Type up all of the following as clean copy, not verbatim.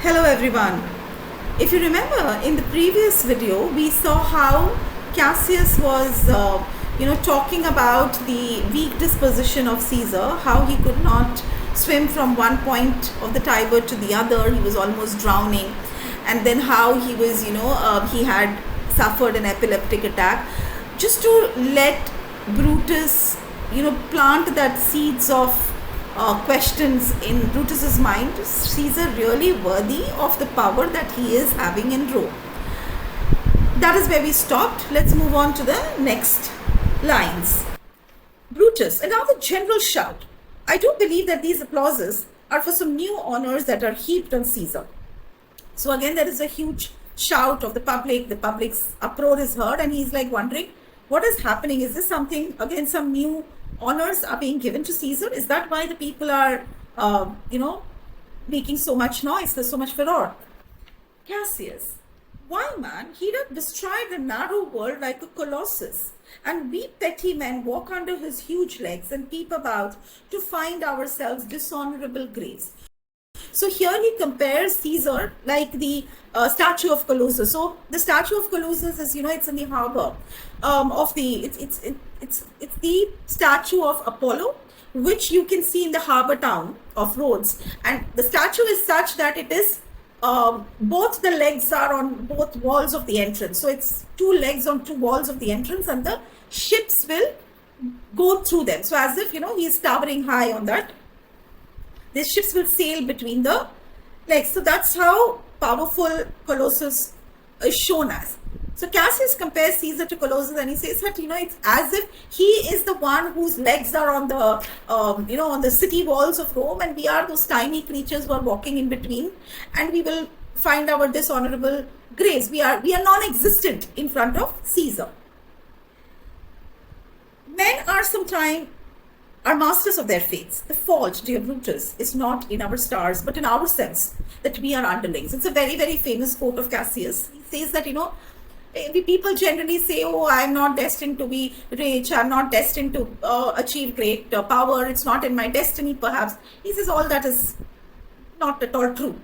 Hello everyone. If you remember in the previous video, we saw how Cassius was, talking about the weak disposition of Caesar, how he could not swim from one point of the Tiber to the other. He was almost drowning, and then how he was, he had suffered an epileptic attack. Just to let Brutus, plant that seeds of questions in Brutus's mind, is Caesar really worthy of the power that he is having in Rome? That is where we stopped. Let's move on to the next lines. Brutus, and now the general shout. I do believe that these applauses are for some new honors that are heaped on Caesar. So again, there is a huge shout of the public. The public's uproar is heard, and he's like wondering, what is happening? Is this something, again, some new honors are being given to Caesar? Is that why the people are, making so much noise? There's so much furor. Cassius, why, man, he doth bestride the narrow world like a colossus, and we petty men walk under his huge legs and peep about to find ourselves dishonorable graves. So here he compares Caesar like the statue of Colossus. So the statue of Colossus is, it's in the harbor of the, it's the statue of Apollo, which you can see in the harbor town of Rhodes. And the statue is such that it is, both the legs are on both walls of the entrance. So it's two legs on two walls of the entrance, and the ships will go through them. So as if, he is towering high on that. These ships will sail between the legs. So that's how powerful Colossus is shown as. So Cassius compares Caesar to Colossus, and he says that, it's as if he is the one whose legs are on the, on the city walls of Rome, and we are those tiny creatures who are walking in between, and we will find our dishonorable graves. We are non-existent in front of Caesar. Men are masters of their fates. The fault, dear Brutus, is not in our stars, but in our sense that we are underlings. It's a very, very famous quote of Cassius. He says that, people generally say, oh, I'm not destined to be rich. I'm not destined to achieve great power. It's not in my destiny, perhaps. He says all that is not at all true.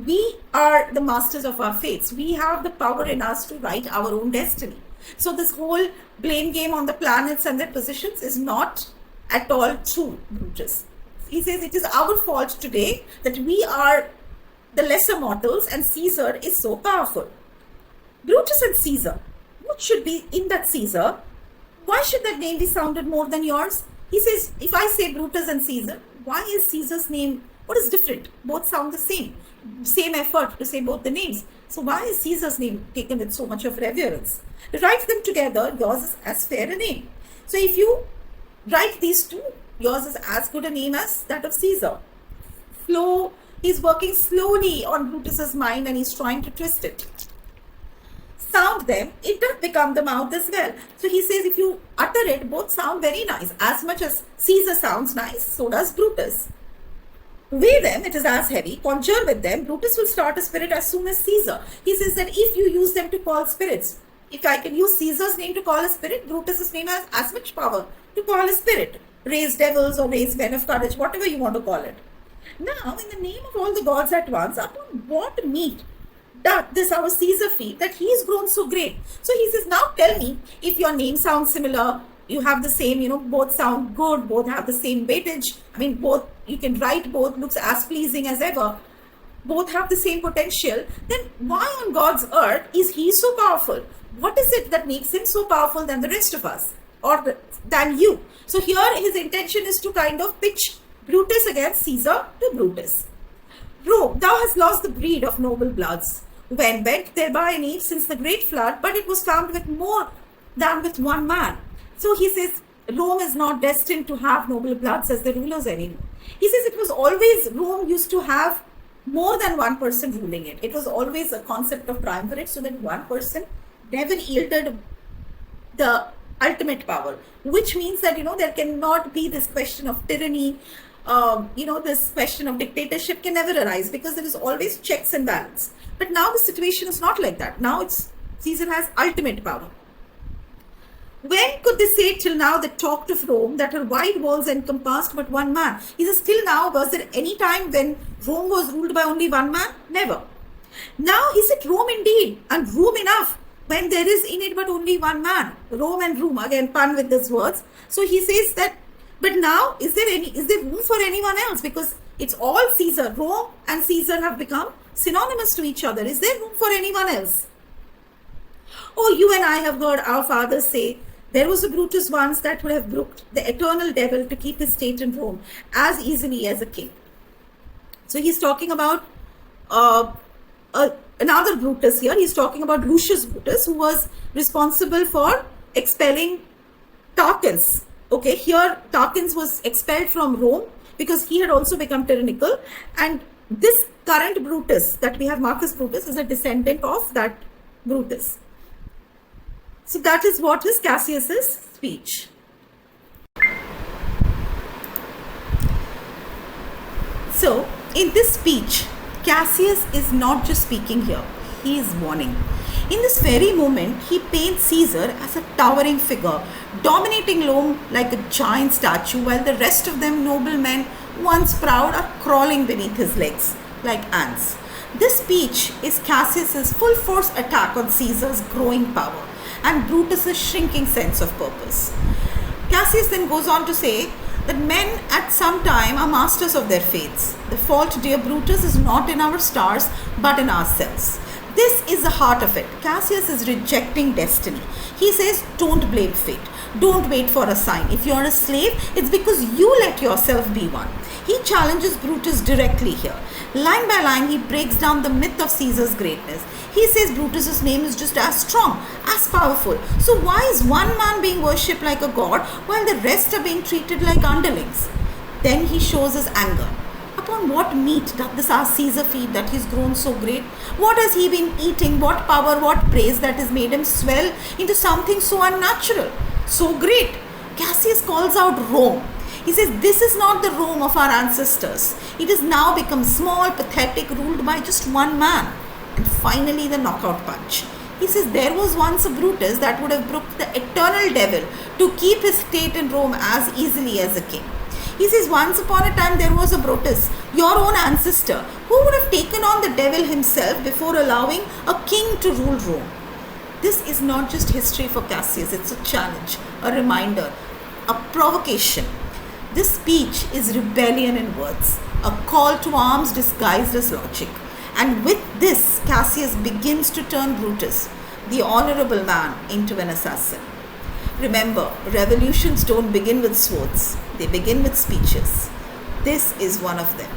We are the masters of our fates. We have the power in us to write our own destiny. So this whole blame game on the planets and their positions is not at all true, Brutus. He says it is our fault today that we are the lesser mortals and Caesar is so powerful. Brutus and Caesar, what should be in that Caesar? Why should that name be sounded more than yours? He says, if I say Brutus and Caesar, why is Caesar's name, what is different? Both sound the same. Same effort to say both the names. So why is Caesar's name taken with so much of reverence? Write them together, yours is as fair a name. So if you write these two, yours is as good a name as that of Caesar. Flow, he's working slowly on Brutus's mind and he's trying to twist it. Sound them, it does become the mouth as well. So he says if you utter it, both sound very nice. As much as Caesar sounds nice, so does Brutus. Weigh them, it is as heavy. Conjure with them, Brutus will start a spirit as soon as Caesar. He says that if you use them to call spirits, if I can use Caesar's name to call a spirit, Brutus's name has as much power to call a spirit. Raise devils or raise men of courage, whatever you want to call it. Now, in the name of all the gods at once, upon what meat doth this our Caesar feel that he is grown so great? So he says, now tell me, if your name sounds similar, you have the same, both sound good, both have the same weightage. Both, you can write both, looks as pleasing as ever. Both have the same potential. Then why on God's earth is he so powerful? What is it that makes him so powerful than the rest of us? Or than you? So here his intention is to kind of pitch Brutus against Caesar to Brutus. Rome, thou hast lost the breed of noble bloods, when bent thereby in age since the great flood, but it was found with more than with one man. So he says Rome is not destined to have noble bloods as the rulers anymore. He says it was always, Rome used to have more than one person ruling it. It was always a concept of triumvirate, so that one person never yielded the ultimate power, which means that, there cannot be this question of tyranny, this question of dictatorship can never arise because there is always checks and balance. But now the situation is not like that. Now Caesar has ultimate power. When could they say till now that talked of Rome, that her wide walls encompassed but one man? He says, till now, was there any time when Rome was ruled by only one man? Never. Now he said, Rome indeed, and room enough when there is in it but only one man. Rome and room, again pun with these words. So he says that, but now is there room for anyone else? Because it's all Caesar. Rome and Caesar have become synonymous to each other. Is there room for anyone else? Oh, you and I have heard our fathers say, there was a Brutus once that would have brooked the eternal devil to keep his state in Rome as easily as a king. So he's talking about another Brutus here. He's talking about Lucius Brutus, who was responsible for expelling Tarquins. Okay, here Tarquins was expelled from Rome because he had also become tyrannical. And this current Brutus that we have, Marcus Brutus, is a descendant of that Brutus. So that is what is Cassius's speech. So in this speech, Cassius is not just speaking here, he is warning. In this very moment, he paints Caesar as a towering figure, dominating Rome like a giant statue, while the rest of them, noble men, once proud, are crawling beneath his legs like ants. This speech is Cassius's full force attack on Caesar's growing power and Brutus's shrinking sense of purpose. Cassius then goes on to say that men at some time are masters of their fates. The fault, dear Brutus, is not in our stars but in ourselves. This is the heart of it. Cassius is rejecting destiny. He says, don't blame fate. Don't wait for a sign. If you're a slave, it's because you let yourself be one. He challenges Brutus directly here. Line by line, he breaks down the myth of Caesar's greatness. He says Brutus's name is just as strong, as powerful. So why is one man being worshipped like a god while the rest are being treated like underlings? Then he shows his anger. Upon what meat doth this our Caesar feed that he's grown so great? What has he been eating? What power, what praise that has made him swell into something so unnatural, so great? Cassius calls out Rome. He says, this is not the Rome of our ancestors. It has now become small, pathetic, ruled by just one man. And finally, the knockout punch. He says, there was once a Brutus that would have brooked the eternal devil to keep his state in Rome as easily as a king. He says, once upon a time there was a Brutus, your own ancestor, who would have taken on the devil himself before allowing a king to rule Rome. This is not just history for Cassius, it's a challenge, a reminder, a provocation. This speech is rebellion in words, a call to arms disguised as logic. And with this, Cassius begins to turn Brutus, the honorable man, into an assassin. Remember, revolutions don't begin with swords, they begin with speeches. This is one of them.